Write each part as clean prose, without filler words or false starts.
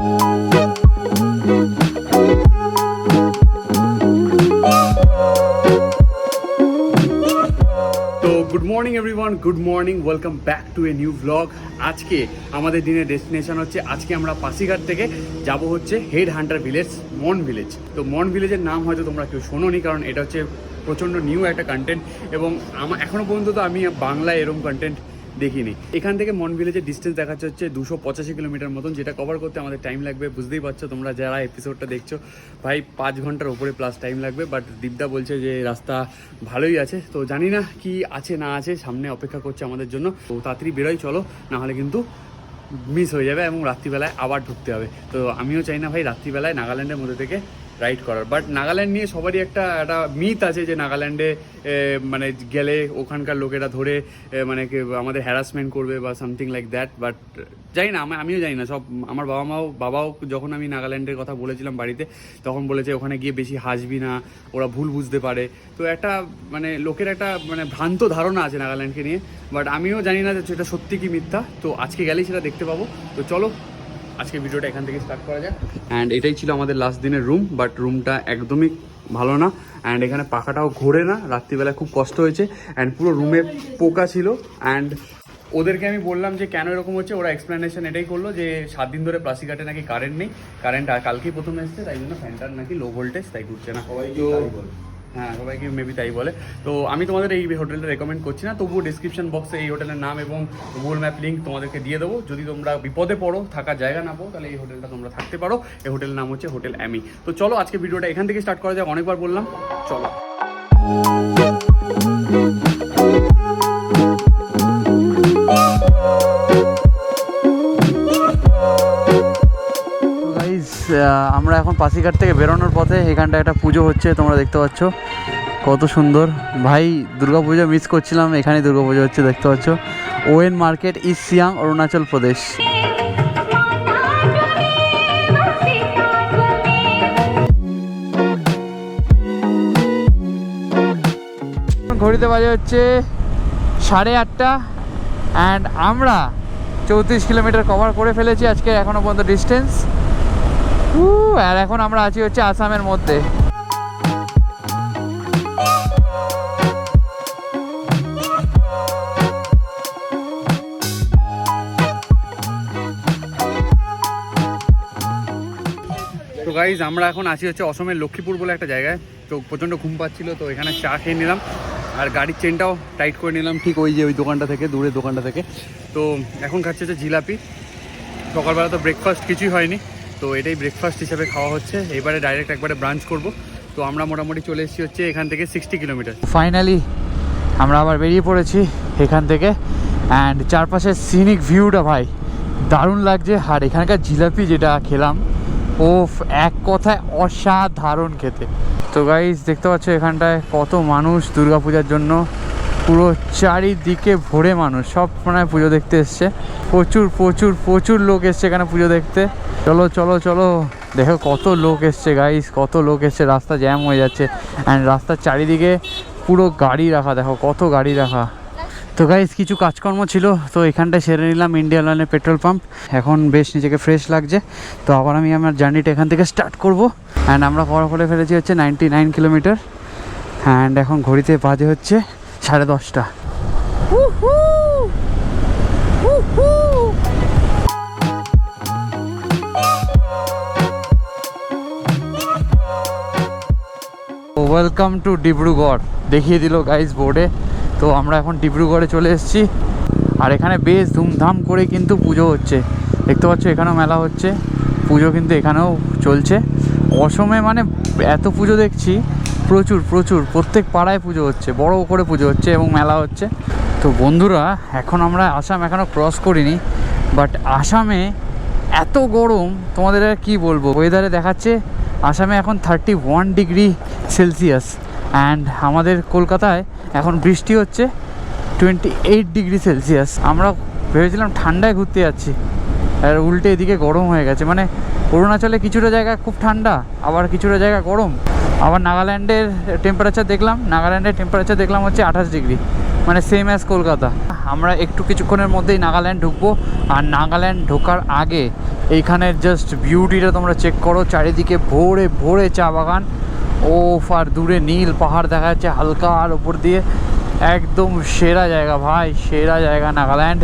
Good morning everyone, good morning, welcome back to a new blog. আজকে আমাদের দিনের destination হচ্ছে, আজকে আমরা পাসিঘাট থেকে যাব হচ্ছে হেড হান্টার ভিলেজ, মন ভিলেজ। তো মন ভিলেজের নাম হয়তো তোমরা কেউ শোনোনি, কারণ এটা হচ্ছে প্রচণ্ড নিউ একটা কন্টেন্ট, এবং এখনও পর্যন্ত তো আমি বাংলায় এরকম কন্টেন্ট দেখিনি। এখান থেকে মন ভিলেজের ডিস্টেন্স দেখাচ্ছে হচ্ছে 285 কিলোমিটার মতন, যেটা কভার করতে আমাদের টাইম লাগবে। বুঝতেই পারছো তোমরা যারা এপিসোডটা দেখছো, ভাই 5 ঘন্টার উপরে প্লাস টাইম লাগবে। বাট দীপদা বলছে যে রাস্তা ভালোই আছে, তো জানি না কি আছে না আছে, সামনে অপেক্ষা করছে আমাদের জন্য। তো তাড়াতাড়ি বেরোই চলো, নাহলে কিন্তু মিস হয়ে যাবে এবং রাত্রিবেলায় আবার ঢুকতে হবে। তো আমিও চাই না ভাই রাত্রিবেলায় নাগাল্যান্ডের মধ্যে থেকে রাইড করার। বাট নাগাল্যান্ড নিয়ে সবারই একটা মিথ আছে যে নাগাল্যান্ডে মানে গেলে ওখানকার লোকেরা ধরে মানে আমাদের হ্যারাসমেন্ট করবে বা সামথিং লাইক দ্যাট। বাট জানি না, আমিও জানি না। সব আমার বাবাও যখন আমি নাগাল্যান্ডের কথা বলেছিলাম বাড়িতে, তখন বলেছে ওখানে গিয়ে বেশি হাসবি না, ওরা ভুল বুঝতে পারে। তো একটা মানে লোকের একটা মানে ভ্রান্ত ধারণা আছে নাগাল্যান্ডকে নিয়ে। বাট আমিও জানি না যে সেটা সত্যি কি মিথ্যা। তো আজকে গেলেই সেটা দেখতে পাবো। তো চলো আজকে ভিডিওটা এখান থেকে স্টার্ট করা যায়। অ্যান্ড এটাই ছিল আমাদের লাস্ট দিনের রুম, বাট রুমটা একদমই ভালো না। অ্যান্ড এখানে পাখাটাও ঘোরে না, রাত্রিবেলায় খুব কষ্ট হয়েছে। অ্যান্ড পুরো রুমে পোকা ছিল। অ্যান্ড ওদেরকে আমি বললাম যে কেন এরকম হচ্ছে, ওরা এক্সপ্লেনেশন এটাই করলো যে 7 দিন ধরে পাসিঘাটে নাকি কারেন্ট নেই, কারেন্ট কালকেই প্রথমে এসছে, তাই জন্য ফ্যানটার নাকি লো ভোল্টেজ, তাই ঘুরছে না। তো হ্যাঁ, সবাইকে মেবি তাই বলে। তো আমি তোমাদের এই হোটেলটা রেকমেন্ড করছি না, তবুও ডিসক্রিপশন বক্সে এই হোটেলের নাম এবং গুগল ম্যাপ লিঙ্ক তোমাদেরকে দিয়ে দেবো। যদি তোমরা বিপদে পড়ো, থাকার জায়গা না পাও, তাহলে এই হোটেলটা তোমরা থাকতে পারো। এই হোটেলের নাম হচ্ছে হোটেল অ্যামি। তো চলো আজকে ভিডিওটা এখান থেকে স্টার্ট করা যাক। অনেকবার বললাম, চলো। আমরা এখন পাসিঘাট থেকে বেরোনোর পথে, এখানটা একটা পুজো হচ্ছে, তোমরা দেখতে পাচ্ছ কত সুন্দর। ভাই দুর্গাপুজো মিস করছিলাম, এখানে দুর্গাপুজো হচ্ছে দেখতে পাচ্ছ। Oyan market, East Siang, Arunachal Pradesh. ঘড়িতে বাজে হচ্ছে 8:30, অ্যান্ড আমরা 34 কিলোমিটার কভার করে ফেলেছি আজকে এখনও পর্যন্ত ডিস্টেন্স। আর এখন আমরা আছি হচ্ছে আসামের মধ্যে। তো গাইজ আমরা এখন আছি হচ্ছে অসমের লক্ষ্মীপুর বলে একটা জায়গায়। তো প্রচণ্ড ঘুম পাচ্ছিল, তো এখানে চা খেয়ে নিলাম আর গাড়ির চেনটাও টাইট করে নিলাম, ঠিক ওই যে ওই দোকানটা থেকে, দূরের দোকানটা থেকে। তো এখন খাচ্ছে হচ্ছে জিলাপি। সকালবেলা তো ব্রেকফাস্ট কিছুই হয়নি, তো এটাই ব্রেকফাস্ট হিসেবে খাওয়া হচ্ছে। এবারে ডাইরেক্ট একবারে ব্রাঞ্চ করব। তো আমরা মোটামুটি চলে এসেছি হচ্ছে এখান থেকে 60 কিলোমিটার। ফাইনালি আমরা আবার বেরিয়ে পড়েছি এখান থেকে। অ্যান্ড চারপাশের সিনিক ভিউটা ভাই দারুণ লাগছে। আর এখানকার জিলাপি যেটা খেলাম, ও এক কথায় অসাধারণ খেতে। তো গাইস দেখতে পাচ্ছ এখানটায় কত মানুষ দুর্গাপূজার জন্য, পুরো চারিদিকে ভরে মানুষ, সব মানে পুজো দেখতে এসছে। প্রচুর প্রচুর প্রচুর লোক এসছে এখানে পুজো দেখতে। চলো চলো চলো, দেখো কত লোক এসছে গাইস, কত লোক এসছে, রাস্তা জ্যাম হয়ে যাচ্ছে। অ্যান্ড রাস্তার চারিদিকে পুরো গাড়ি রাখা, দেখো কত গাড়ি রাখা। তো গাইস কিছু কাজকর্ম ছিল, তো এখানটায় সেরে নিলাম ইন্ডিয়ান অয়েলের পেট্রোল পাম্প। এখন বেশ নিজেকে ফ্রেশ লাগছে। তো আবার আমি আমার জার্নিটা এখান থেকে স্টার্ট করব। অ্যান্ড আমরা কভার করে ফেলেছি হচ্ছে 99 কিলোমিটার। অ্যান্ড এখন ঘড়িতে বাজে হচ্ছে 10:30। ওয়েলকাম টু ডিব্রুগড় দেখিয়ে দিল গাইস বোর্ডে। তো আমরা এখন ডিব্রুগড়ে চলে এসেছি। আর এখানে বেশ ধুমধাম করে কিন্তু পুজো হচ্ছে, দেখতে পাচ্ছ এখানেও মেলা হচ্ছে, পুজো কিন্তু এখানেও চলছে। অসমে মানে এত পুজো দেখছি, প্রচুর প্রচুর, প্রত্যেক পাড়ায় পুজো হচ্ছে, বড় করে পুজো হচ্ছে এবং মেলা হচ্ছে। তো বন্ধুরা এখন আমরা আসাম এখনও ক্রস করিনি, বাট আসামে এত গরম তোমাদের আর কী বলবো। ওয়েদারে দেখাচ্ছে আসামে এখন 31 ডিগ্রি সেলসিয়াস। অ্যান্ড আমাদের কলকাতায় এখন বৃষ্টি হচ্ছে 28 ডিগ্রি সেলসিয়াস। আমরা ভেবেছিলাম ঠান্ডায় ঘুরতে যাচ্ছি, আর উল্টে এদিকে গরম হয়ে গেছে। মানে অরুণাচলে কিছুটা জায়গা খুব ঠান্ডা, আবার কিছুটা জায়গা গরম। আবার নাগাল্যান্ডের টেম্পারেচার দেখলাম, নাগাল্যান্ডের টেম্পারেচার দেখলাম হচ্ছে 28 ডিগ্রি, মানে সেম অ্যাজ কলকাতা। আমরা একটু কিছুক্ষণের মধ্যেই নাগাল্যান্ড ঢুকবো। আর নাগাল্যান্ড ঢোকার আগে এইখানের জাস্ট বিউটিটা তোমরা চেক করো, চারিদিকে ভোরে ভোরে চা বাগান, ও আর দূরে নীল পাহাড় দেখা যাচ্ছে হালকা, আর ওপর দিয়ে একদম সেরা জায়গা ভাই, সেরা জায়গা নাগাল্যান্ড।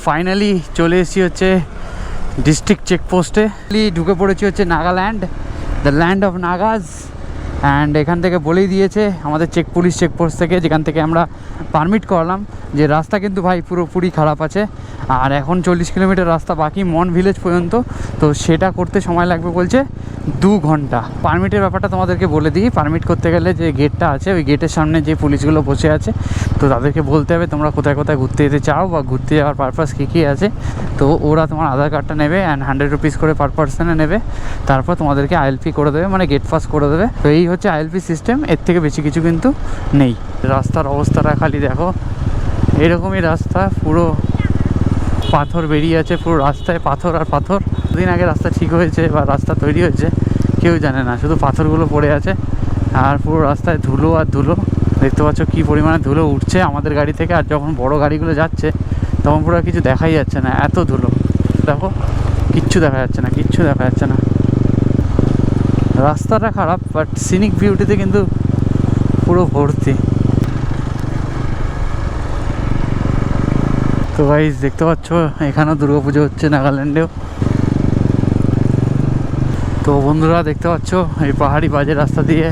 ফাইনালি চলে এসেছি হচ্ছে ডিস্ট্রিক্ট চেকপোস্টে, ঢুকে পড়েছি হচ্ছে Nagaland, the land of Nagas. And এখান থেকে বলেই দিয়েছে আমাদের পুলিশ চেকপোস্ট থেকে, যেখান থেকে আমরা পারমিট করলাম, যে রাস্তা কিন্তু ভাই পুরোপুরি খারাপ আছে, আর এখন 40 কিলোমিটার রাস্তা বাকি মন ভিলেজ পর্যন্ত, তো সেটা করতে সময় লাগবে বলছে 2 ঘন্টা। পারমিটের ব্যাপারটা তোমাদেরকে বলে দিই, পারমিট করতে গেলে যে গেটটা আছে, ওই গেটের সামনে যে পুলিশগুলো বসে আছে, তো তাদেরকে বলতে হবে তোমরা কোথায় কোথায় ঘুরতে যেতে চাও বা ঘুরতে যাওয়ার পারপাস কী কী আছে, তো ওরা তোমার আধার কার্ডটা নেবে অ্যান্ড 100 রুপিস করে পার পার্সনে নেবে, তারপর তোমাদেরকে আইএলপি করে দেবে, মানে গেট পাস করে দেবে। তো এই হচ্ছে আইএলপি সিস্টেম, এর থেকে বেশি কিছু কিন্তু নেই। রাস্তার অবস্থাটা খালি দেখো, এরকমই রাস্তা, পুরো পাথর বেরিয়ে আছে, পুরো রাস্তায় পাথর আর পাথর। দুদিন আগে রাস্তা ঠিক হয়েছে বা রাস্তা তৈরি হয়েছে কেউ জানে না, শুধু পাথরগুলো পড়ে আছে, আর পুরো রাস্তায় ধুলো আর ধুলো। দেখতে পাচ্ছ কী পরিমাণে ধুলো উঠছে আমাদের গাড়ি থেকে, আর যখন বড় গাড়িগুলো যাচ্ছে তখন পুরো কিছু দেখাই যাচ্ছে না, এত ধুলো। দেখো কিচ্ছু দেখা যাচ্ছে না, কিচ্ছু দেখা যাচ্ছে না। রাস্তাটা খারাপ, বাট সিনিক বিউটিতে কিন্তু পুরো ভর্তি। তো গাইস দেখতে পাচ্ছ এখানেও দুর্গাপুজো হচ্ছে নাগাল্যান্ডেও। তো বন্ধুরা দেখতে পাচ্ছ এই পাহাড়ি বাজে রাস্তা দিয়ে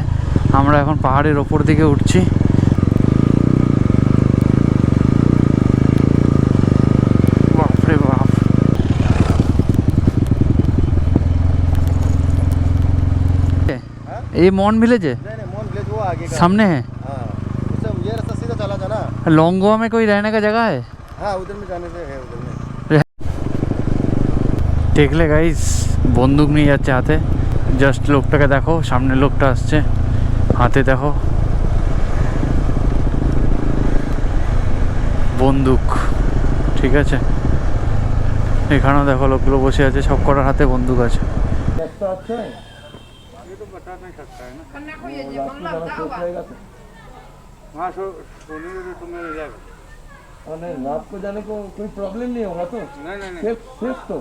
আমরা এখন পাহাড়ের ওপর দিকে উঠছি। বাপরে বাপ, ये मॉन विलेज है? नहीं मॉन विलेज वो आगे का सामने है। हाँ ये रास्ता सीधा चला जाना। लोंगवा में कोई रहने का जगह है? हाँ उधर में जाने से है, उधर में। দেখলে গাইস বন্দুক নিয়ে যাচ্ছে হাতে, জাস্ট লোকটাকে দেখো, সামনে লোকটা আসছে, হাতে দেখো বন্দুক, ঠিক আছে। এখানেও দেখো লোকগুলো বসে আছে, সব কটার হাতে বন্দুক আছে। रात को जाने को कोई प्रॉब्लम नहीं होगा तो? नहीं सेफ तो।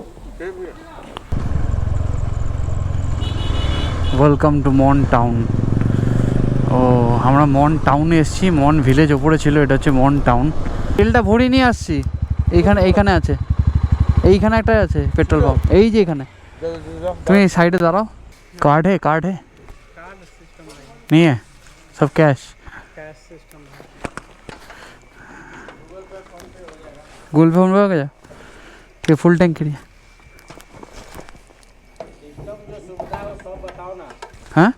ওয়েলকাম টু মন টাউন। ও আমরা মন টাউনে এসেছি, মন ভিলেজ ওপরে ছিল, এটা হচ্ছে মন টাউন। তেলটা ভরে নিয়ে আসছি, এইখানে আছে, এইখানে একটা আছে পেট্রোল পাম্প, এই যে এখানে। তুমি সাইডে দাঁড়াও। कार्ड है नहीं है, सब कैश सिस्टम है। गूगल पे फोन पे हो गया कि फुल टैंक के लिए? सिस्टम जो सुविधा है सब बताओ ना। हाँ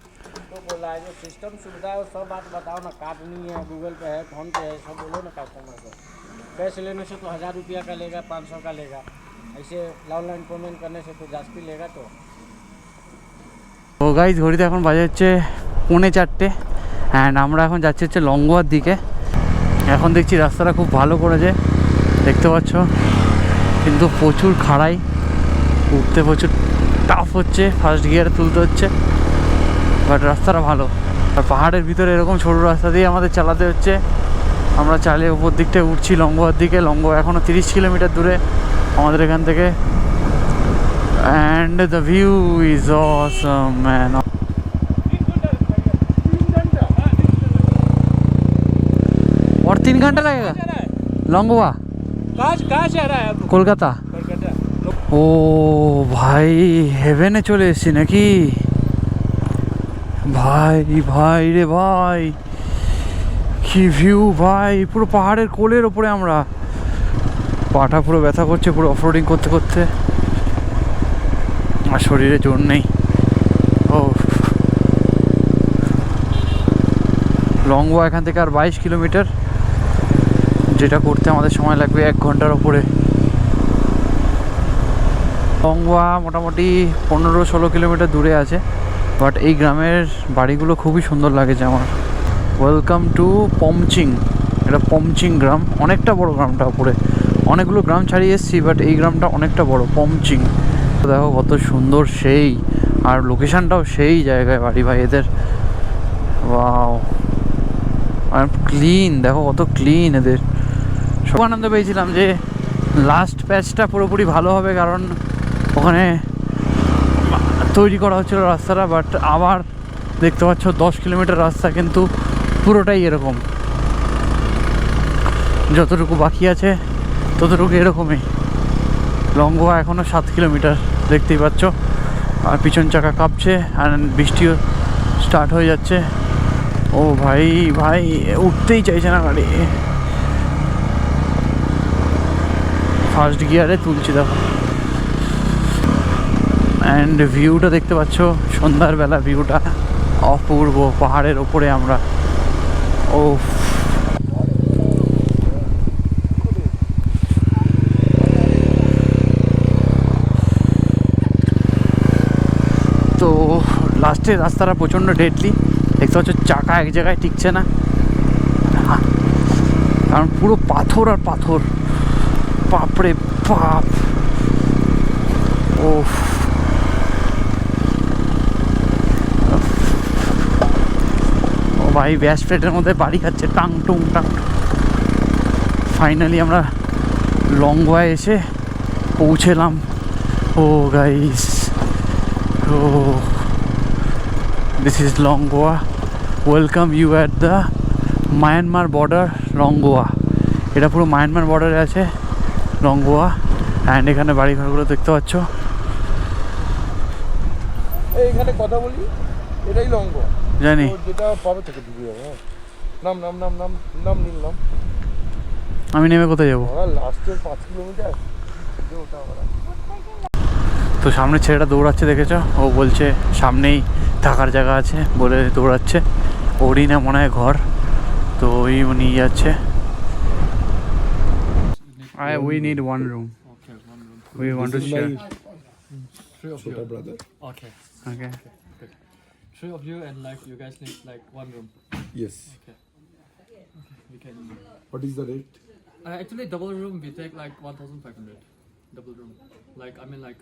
तो बोला है जो सिस्टम सुविधा है सब बात बताओ ना। कार्ड नहीं है, गूगल पे है, फोन पे है, सब बोलो ना कस्टमर को। कैश लेने से तो 1000 रुपया का लेगा, 500 का लेगा, ऐसे ऑनलाइन पेमेंट करने से तो जास्ती लेगा। তো গাইজ ঘড়িতে এখন বাজে হচ্ছে 3:45 অ্যান্ড আমরা এখন যাচ্ছি হচ্ছে লংগোয়ার দিকে। এখন দেখছি রাস্তাটা খুব ভালো করেছে, দেখতে পাচ্ছ, কিন্তু প্রচুর খাড়াই, উঠতে প্রচুর টাফ হচ্ছে, ফার্স্ট গিয়ারে তুলতে হচ্ছে, বাট রাস্তাটা ভালো। আর পাহাড়ের ভিতরে এরকম ছোটো রাস্তা দিয়ে আমাদের চালাতে হচ্ছে। আমরা চালিয়ে উপর দিকটায় উঠছি লংগোয়ার দিকে। লংগোয়া এখনও 30 কিলোমিটার দূরে আমাদের এখান থেকে। And the view is awesome, man. और 3 घंटा लगेगा लॉन्गवा? कहाँ से आ रहा है? कोलकाता। ও ভাই হেভেনে চলে এসেছি নাকি ভাই, ভাই রে ভাই, কি ভিউ ভাই, পুরো পাহাড়ের কোলের ওপরে আমরা। পাটা পুরো ব্যথা করছে পুরো অফরোডিং করতে করতে, আর শরীরে জোর নেই। ও লংওয়া এখান থেকে আর 22 কিলোমিটার, যেটা করতে আমাদের সময় লাগবে 1 ঘন্টার ওপরে। লংওয়া মোটামুটি 15-16 কিলোমিটার দূরে আছে, বাট এই গ্রামের বাড়িগুলো খুবই সুন্দর লাগেছে আমার। ওয়েলকাম টু পমচিং, এটা পমচিং গ্রাম, অনেকটা বড় গ্রামটা, উপরে অনেকগুলো গ্রাম ছাড়িয়ে এসেছি, বাট এই গ্রামটা অনেকটা বড়, পমচিং। দেখো কত সুন্দর, সেই আর লোকেশনটাও সেই জায়গায় বাড়ি ভাই এদের। ওয়াও, আর ক্লিন, দেখো কত ক্লিন এদের, সব আনন্দ পেয়েছিলাম যে লাস্ট প্যাচটা পুরোপুরি ভালো হবে, কারণ ওখানে তৈরি করা হচ্ছিল রাস্তাটা। বাট আবার দেখতে পাচ্ছ 10 কিলোমিটার রাস্তা, কিন্তু পুরোটাই এরকম, যতটুকু বাকি আছে ততটুকু এরকমই। লংগোয়া এখনও 7 কিলোমিটার দেখতেই পাচ্ছ, আর পিছন চাকা কাঁপছে, আর বৃষ্টিও স্টার্ট হয়ে যাচ্ছে। ও ভাই ভাই, উঠতেই চাইছে না গাড়ি। ফার্স্ট গিয়ারে তুলছি দেখো। অ্যান্ড ভিউটা দেখতে পাচ্ছ, সন্ধ্যারবেলা ভিউটা অপূর্ব। পাহাড়ের ওপরে আমরা, ও তো লাস্টের রাস্তাটা প্রচণ্ড ডেডলি। দেখতে পাচ্ছ চাকা এক জায়গায় টিকছে না, কারণ পুরো পাথর আর পাথর। বাপরে বাপ, ও ও ভাই, ব্যাস প্লেটের মধ্যে বাড়ি খাচ্ছে টাং টুং টাং। ফাইনালি আমরা লংওয়ায় এসে পৌঁছেলাম। Oh guys, oh this is Longwa. Welcome you at the Myanmar border Longwa. এটা পুরো মায়ানমার বর্ডারে আছে লংওয়া। অ্যান্ড এখানে বাড়িঘরগুলো দেখতে পাচ্ছ। এইখানে কথা বলি, এটাই লংওয়া জানি, যেটা পাবে থেকে ডুবে যাবে। নাম নাম নাম নাম নাম নিলাম। আমি নেমে কোথায় যাবো? লাস্টের 5 কিলোমিটার ওটা আমরা। তো সামনে ছেলেটা দৌড়াচ্ছে দেখেছো, ও বলছে সামনেই থাকার জায়গা আছে বলে দৌড়াচ্ছে। ওরই না মনে হয় ঘর, তো ওই নিয়ে যাচ্ছে। We need one room. Okay, one room. We want to share. Three of you. brother. Okay. Okay. Good. Three of you and like you guys need like one room. Yes. Okay. We can. What is the rate? Actually, double room we take like 1,500. Double room. Like I mean like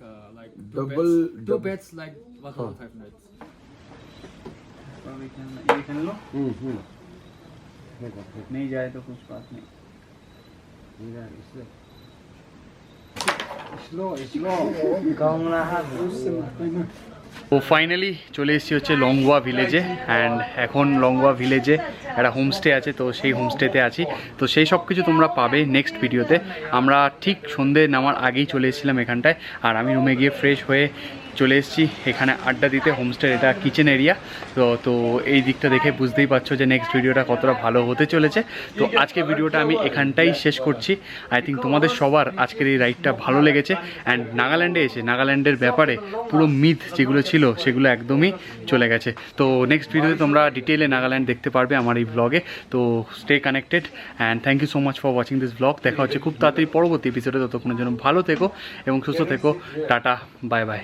Double- two double- beds like 1,500. We can लो नहीं जाए तो कुछ बात नहीं। ও finally চলে এসেছি হচ্ছে লংওয়া ভিলেজে। And এখন লংওয়া ভিলেজে একটা হোমস্টে আছে, তো সেই হোমস্টেতে আছি। তো সেই সব কিছু তোমরা পাবে নেক্সট ভিডিওতে। আমরা ঠিক সন্ধে নামার আগেই চলে এসেছিলাম এখানটায়, আর আমি রুমে গিয়ে ফ্রেশ হয়ে চলে এসেছি এখানে আড্ডা দিতে। হোমস্টের এটা কিচেন এরিয়া। তো এই দিকটা দেখে বুঝতেই পারছো যে নেক্সট ভিডিওটা কতটা ভালো হতে চলেছে। তো আজকের ভিডিওটা আমি এখানটাই শেষ করছি। আই থিঙ্ক তোমাদের সবার আজকের এই রাইডটা ভালো লেগেছে। অ্যান্ড নাগাল্যান্ডে এসে নাগাল্যান্ডের ব্যাপারে পুরো মিথ যেগুলো ছিল সেগুলো একদমই চলে গেছে। তো নেক্সট ভিডিওতে তোমরা ডিটেলে নাগাল্যান্ড দেখতে পারবে আমার এই ব্লগে। তো stay connected and thank you so much for watching this blog. দেখা হচ্ছে খুব তাড়াতাড়ি পরবর্তী এপিসোডে। ততক্ষণের জন্য ভালো থেকো এবং সুস্থ থেকো। Tata, bye bye.